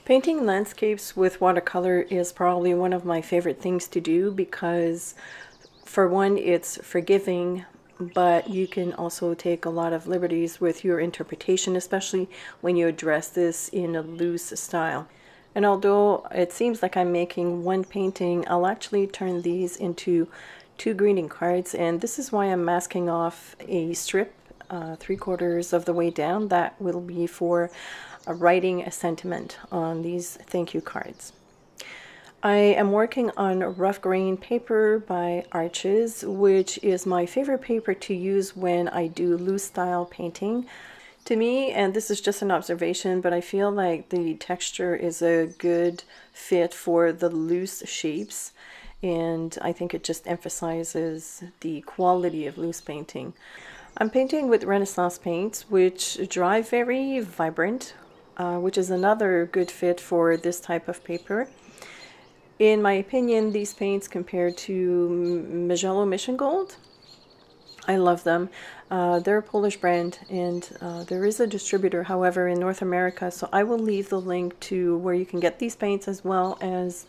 Painting landscapes with watercolor is probably one of my favorite things to do because, for one, it's forgiving, but you can also take a lot of liberties with your interpretation, especially when you address this in a loose style. And although it seems like I'm making one painting, I'll actually turn these into two greeting cards, and this is why I'm masking off a strip 3/4 of the way down. That will be for writing a sentiment on these thank you cards. I am working on rough grain paper by Arches, which is my favorite paper to use when I do loose style painting. To me, and this is just an observation, but I feel like the texture is a good fit for the loose shapes, and I think it just emphasizes the quality of loose painting. I'm painting with Renaissance paints, which dry very vibrant, which is another good fit for this type of paper. In my opinion, these paints compared to Magello Mission Gold, I love them. They're a Polish brand, and there is a distributor, however, in North America, so I will leave the link to where you can get these paints, as well as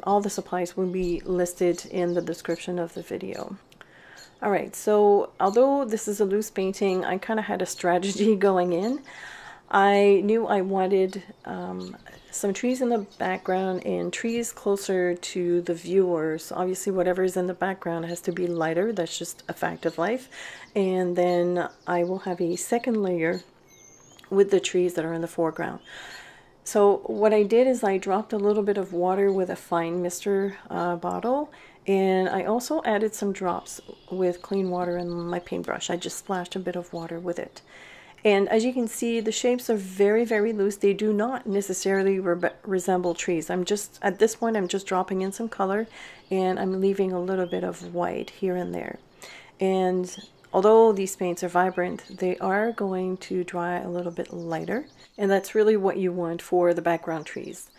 all the supplies will be listed in the description of the video. Alright, so although this is a loose painting, I kind of had a strategy going in. I knew I wanted some trees in the background and trees closer to the viewer. So obviously whatever is in the background has to be lighter. That's just a fact of life. And then I will have a second layer with the trees that are in the foreground. So what I did is I dropped a little bit of water with a fine mister bottle, and I also added some drops with clean water in my paintbrush. I just splashed a bit of water with it. And as you can see, the shapes are very, very loose. They do not necessarily resemble trees. At this point, I'm just dropping in some color, and I'm leaving a little bit of white here and there. And although these paints are vibrant, they are going to dry a little bit lighter, and that's really what you want for the background trees.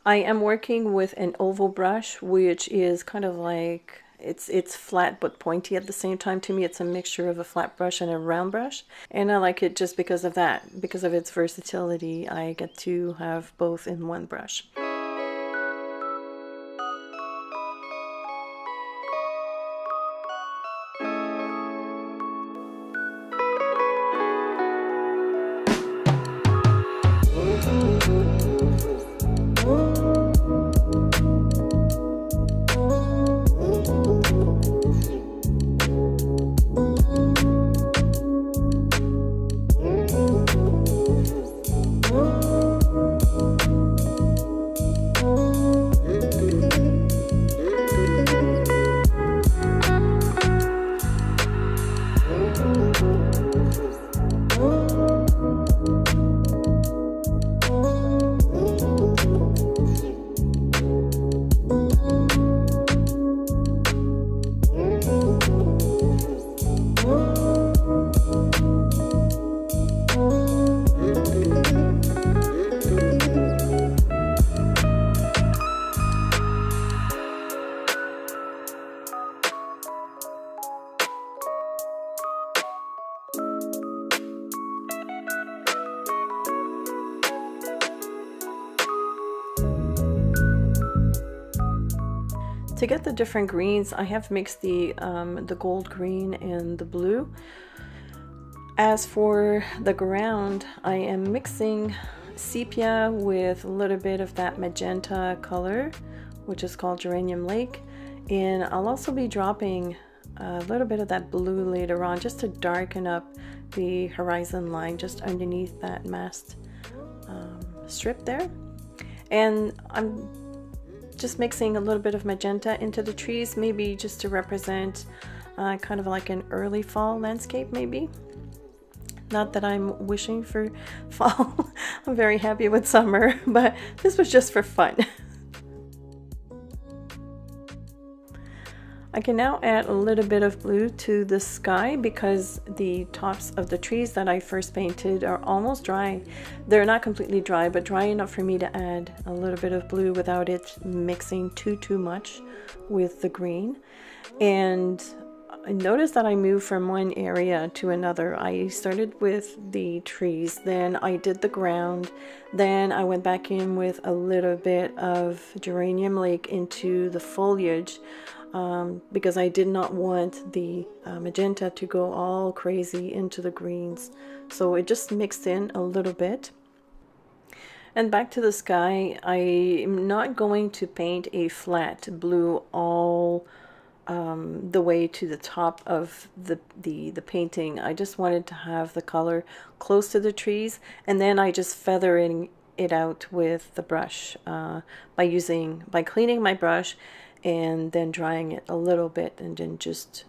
I am working with an oval brush, which is kind of like, it's flat but pointy at the same time. To me, it's a mixture of a flat brush and a round brush, and I like it just because of that. Because of its versatility, I get to have both in one brush. To get the different greens, I have mixed the gold green and the blue. As for the ground, I am mixing sepia with a little bit of that magenta color, which is called Geranium Lake. And I'll also be dropping a little bit of that blue later on, just to darken up the horizon line just underneath that mast strip there. And I'm just mixing a little bit of magenta into the trees, maybe just to represent kind of like an early fall landscape, maybe. Not that I'm wishing for fall. I'm very happy with summer, but this was just for fun. I can now add a little bit of blue to the sky because the tops of the trees that I first painted are almost dry. They're not completely dry, but dry enough for me to add a little bit of blue without it mixing too much with the green. And I noticed that I moved from one area to another. I started with the trees, then I did the ground, then I went back in with a little bit of geranium lake into the foliage, because I did not want the magenta to go all crazy into the greens. So it just mixed in a little bit. And back to the sky, I'm not going to paint a flat blue all the way to the top of the painting. I just wanted to have the color close to the trees, and then I just feathering it out with the brush by cleaning my brush and then drying it a little bit, and then just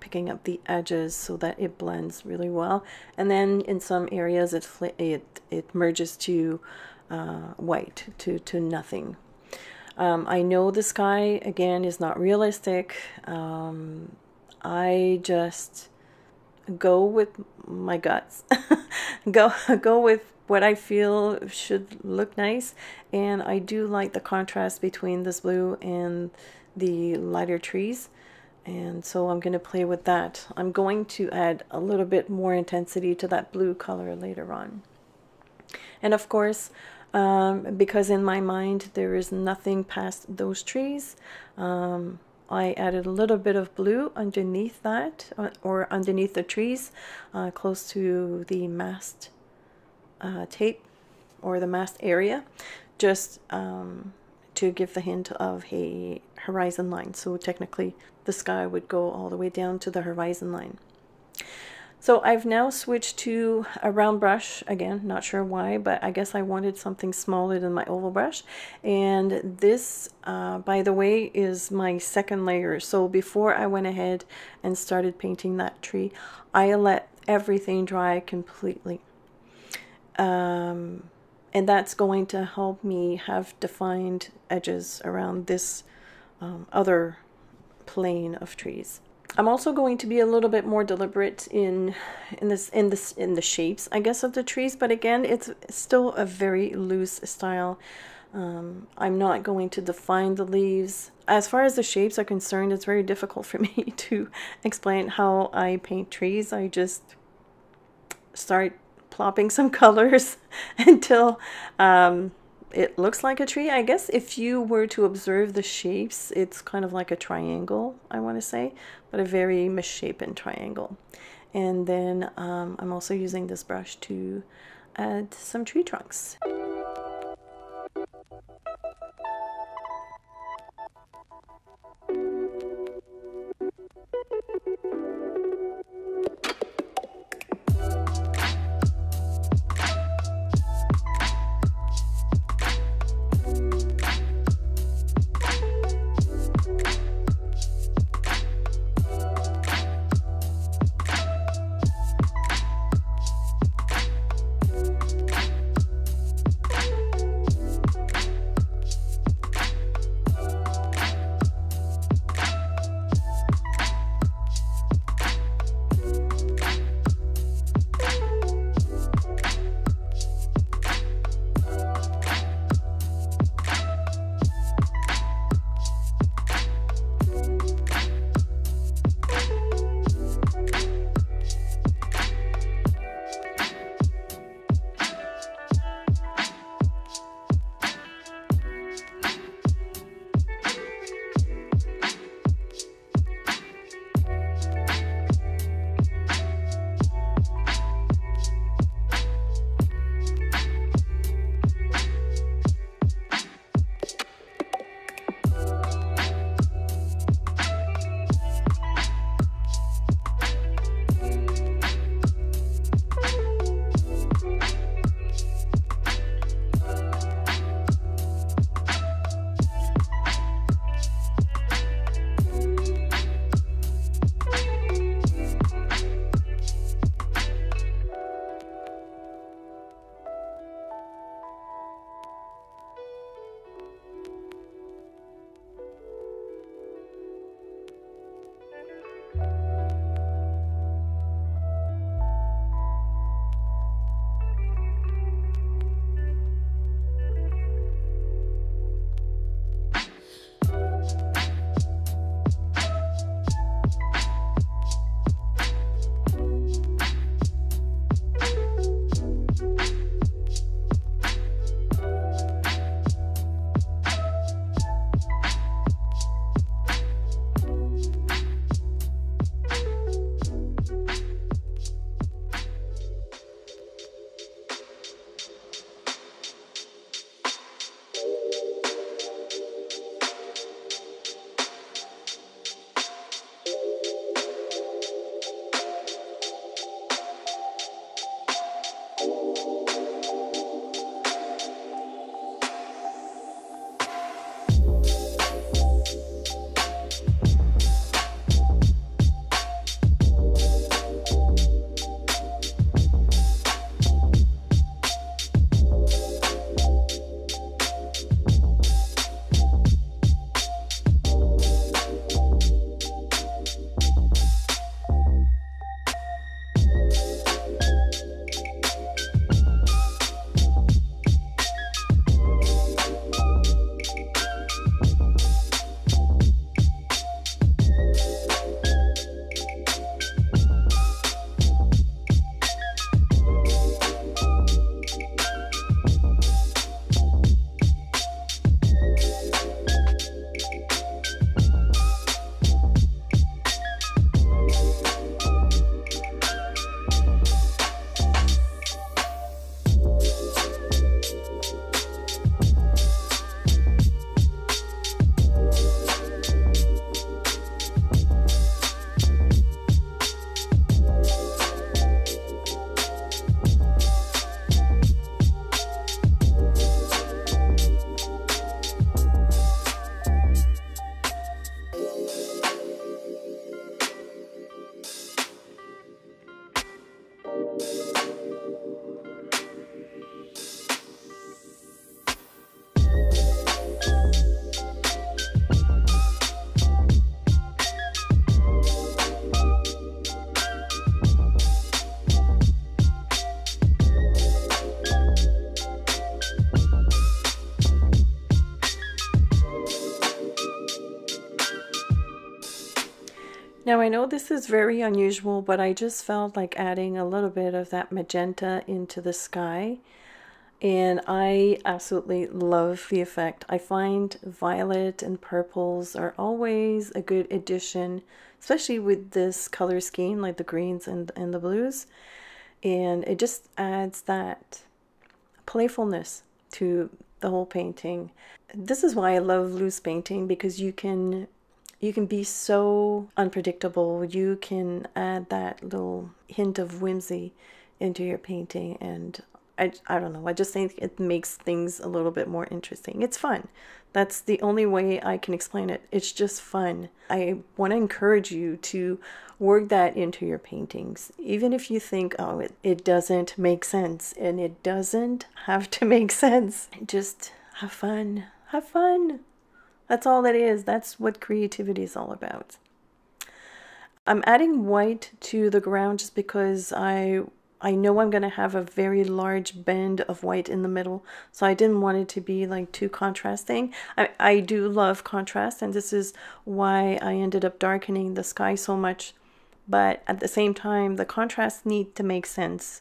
picking up the edges so that it blends really well. And then in some areas it merges to white, to nothing. I know the sky, again, is not realistic. I just go with my guts. go with what I feel should look nice. And I do like the contrast between this blue and the lighter trees. And so I'm going to play with that. I'm going to add a little bit more intensity to that blue color later on. And of course, because in my mind there is nothing past those trees, I added a little bit of blue underneath that, or underneath the trees, close to the mast tape or the mast area, just to give the hint of a horizon line. So technically the sky would go all the way down to the horizon line. So I've now switched to a round brush again, not sure why, but I guess I wanted something smaller than my oval brush. And this, by the way, is my second layer. So before I went ahead and started painting that tree, I let everything dry completely. And that's going to help me have defined edges around this other plane of trees. I'm also going to be a little bit more deliberate in the shapes, I guess, of the trees, but again, it's still a very loose style. I'm not going to define the leaves. As far as the shapes are concerned, it's very difficult for me to explain how I paint trees. I just start plopping some colors until it looks like a tree. I guess if you were to observe the shapes, it's kind of like a triangle, I want to say, but a very misshapen triangle. And then I'm also using this brush to add some tree trunks. Now I know this is very unusual, but I just felt like adding a little bit of that magenta into the sky. And I absolutely love the effect. I find violet and purples are always a good addition, especially with this color scheme, like the greens and the blues. And it just adds that playfulness to the whole painting. This is why I love loose painting, because you can be so unpredictable. You can add that little hint of whimsy into your painting, and I don't know, I just think it makes things a little bit more interesting. It's fun. That's the only way I can explain it. It's just fun. I want to encourage you to work that into your paintings. Even if you think, oh, it doesn't make sense, and it doesn't have to make sense. Just have fun. Have fun. That's all it is. That's what creativity is all about. I'm adding white to the ground just because I know I'm going to have a very large band of white in the middle, so I didn't want it to be like too contrasting. I do love contrast, and this is why I ended up darkening the sky so much, but at the same time, the contrasts need to make sense.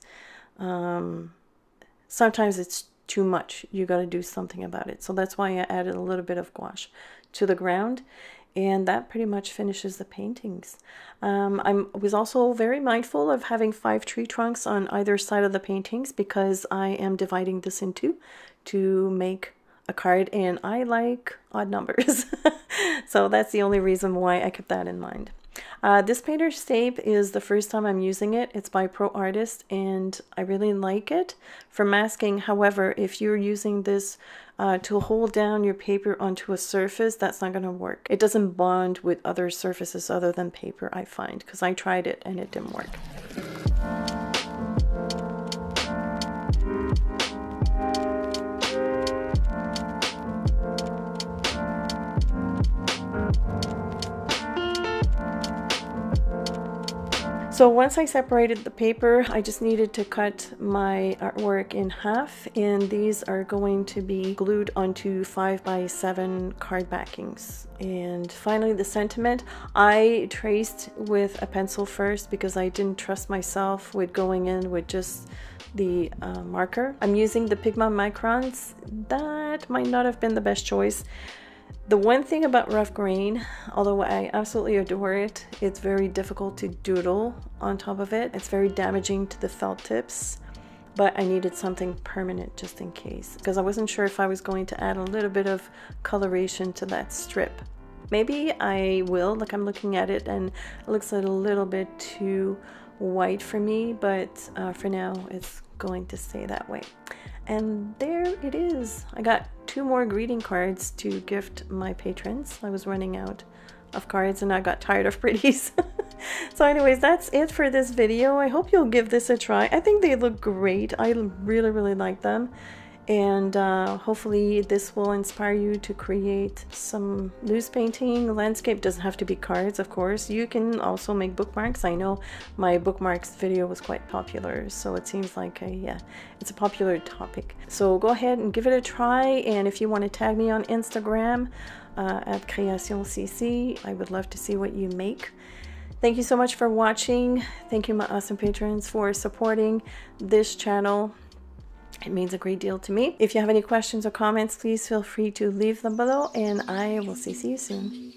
Sometimes it's too much. You got to do something about it. So that's why I added a little bit of gouache to the ground. And that pretty much finishes the paintings. I was also very mindful of having 5 tree trunks on either side of the paintings, because I am dividing this in 2 to make a card, and I like odd numbers. So that's the only reason why I kept that in mind. This painter's tape is the first time I'm using it. It's by Pro Artist, and I really like it for masking. However, if you're using this to hold down your paper onto a surface, that's not going to work. It doesn't bond with other surfaces other than paper, I find, because I tried it and it didn't work. So once I separated the paper, I just needed to cut my artwork in half, and these are going to be glued onto 5x7 card backings. And finally, the sentiment, I traced with a pencil first because I didn't trust myself with going in with just the marker. I'm using the Pigma Microns. That might not have been the best choice. The one thing about rough grain, although I absolutely adore it, it's very difficult to doodle on top of it. It's very damaging to the felt tips, but I needed something permanent just in case, because I wasn't sure if I was going to add a little bit of coloration to that strip. Maybe I will, like I'm looking at it and it looks a little bit too white for me, but for now it's going to stay that way. And there it is. I got 2 more greeting cards to gift my patrons. I was running out of cards and I got tired of pretties. So anyways, that's it for this video. I hope you'll give this a try. I think they look great. I really like them. And hopefully this will inspire you to create some loose painting. Landscape doesn't have to be cards, of course. You can also make bookmarks. I know my bookmarks video was quite popular, so it seems like it's a popular topic. So go ahead and give it a try, and if you want to tag me on Instagram at CreationCC, I would love to see what you make. Thank you so much for watching. Thank you, my awesome patrons, for supporting this channel. It means a great deal to me. If you have any questions or comments, please feel free to leave them below, and I will see you soon.